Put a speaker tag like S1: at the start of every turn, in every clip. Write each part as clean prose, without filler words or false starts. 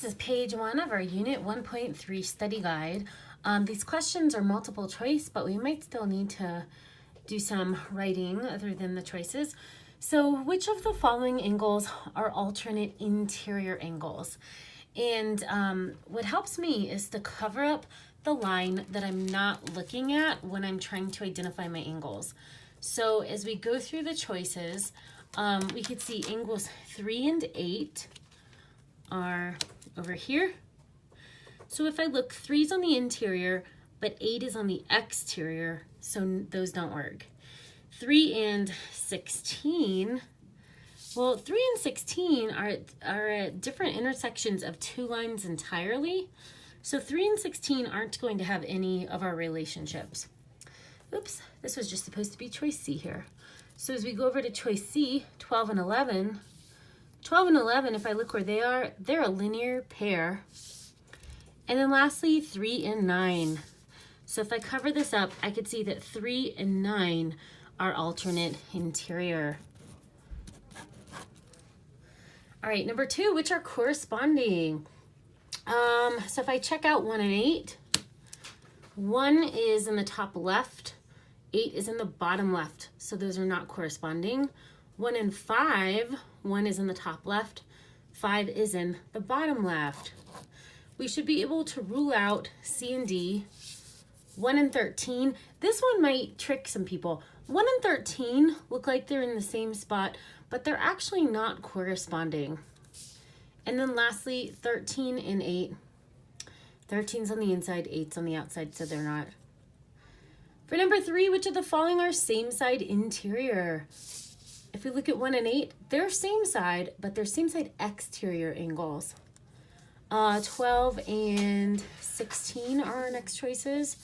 S1: this is page 1 of our Unit 1.3 study guide. These questions are multiple choice, but we might still need to do some writing other than the choices. So which of the following angles are alternate interior angles? And what helps me is to cover up the line that I'm not looking at when I'm trying to identify my angles. So as we go through the choices, we could see angles 3 and 8 are over here. So if I look, 3 is on the interior, but 8 is on the exterior, so those don't work. 3 and 16, well, 3 and 16 are at different intersections of 2 lines entirely. So 3 and 16 aren't going to have any of our relationships. Oops, this was just supposed to be choice C here. So as we go over to choice C, 12 and 11, 12 and 11, if I look where they are, they're a linear pair. And then lastly, 3 and 9. So if I cover this up, I could see that 3 and 9 are alternate interior. All right, number 2, which are corresponding? So if I check out 1 and 8, 1 is in the top left, 8 is in the bottom left, so those are not corresponding. 1 and 5, 1 is in the top left, 5 is in the bottom left. We should be able to rule out C and D. 1 and 13, this one might trick some people. 1 and 13 look like they're in the same spot, but they're actually not corresponding. And then lastly, 13 and 8. 13's on the inside, 8's on the outside, so they're not. For number 3, which of the following are same side interior? If we look at 1 and 8, they're same side, but they're same side exterior angles. 12 and 16 are our next choices.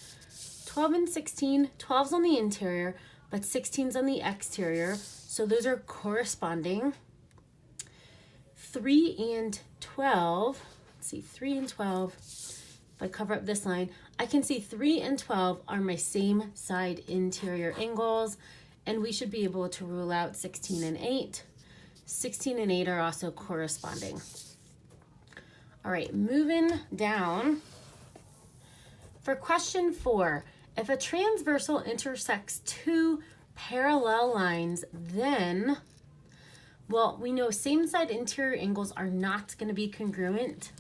S1: 12 and 16, 12's on the interior, but 16's on the exterior, so those are corresponding. 3 and 12, let's see, 3 and 12, if I cover up this line, I can see 3 and 12 are my same side interior angles, and we should be able to rule out 16 and 8. 16 and 8 are also corresponding. All right, moving down. For question 4, if a transversal intersects 2 parallel lines, then, well, we know same side interior angles are not going to be congruent.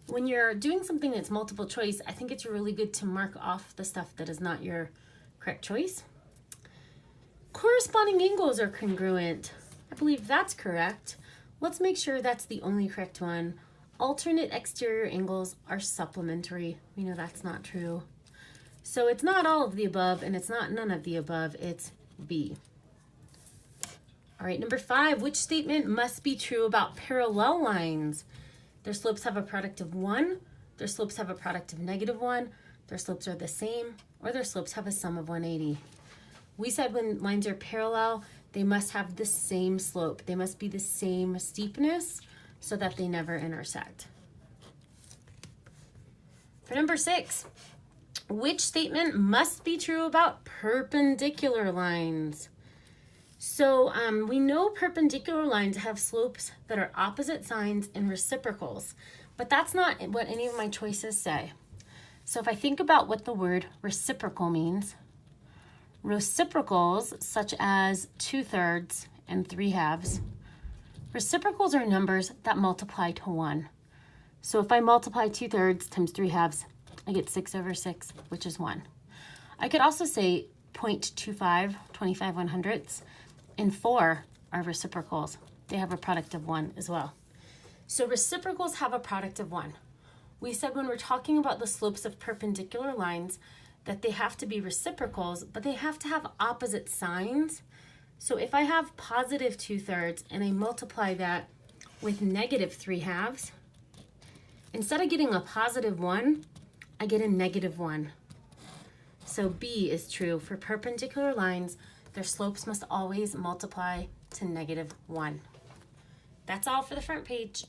S1: When you're doing something that's multiple choice, I think it's really good to mark off the stuff that is not your correct choice. Corresponding angles are congruent. I believe that's correct. Let's make sure that's the only correct one. Alternate exterior angles are supplementary. We know that's not true. So it's not all of the above, and it's not none of the above. It's B. All right, number 5, which statement must be true about parallel lines? Their slopes have a product of 1, their slopes have a product of -1, their slopes are the same, or their slopes have a sum of 180. We said when lines are parallel, they must have the same slope. They must be the same steepness so that they never intersect. For number 6, which statement must be true about perpendicular lines? So we know perpendicular lines have slopes that are opposite signs and reciprocals, but that's not what any of my choices say. So if I think about what the word reciprocal means, reciprocals such as 2/3 and 3/2, reciprocals are numbers that multiply to 1. So if I multiply 2/3 times 3/2, I get 6/6, which is 1. I could also say 0.25, 25 100ths, and 4 are reciprocals. They have a product of 1 as well. So reciprocals have a product of 1. We said when we're talking about the slopes of perpendicular lines that they have to be reciprocals, but they have to have opposite signs. So if I have positive 2/3 and I multiply that with negative 3/2, instead of getting a positive 1, I get a -1. So B is true. For perpendicular lines, their slopes must always multiply to -1. That's all for the front page.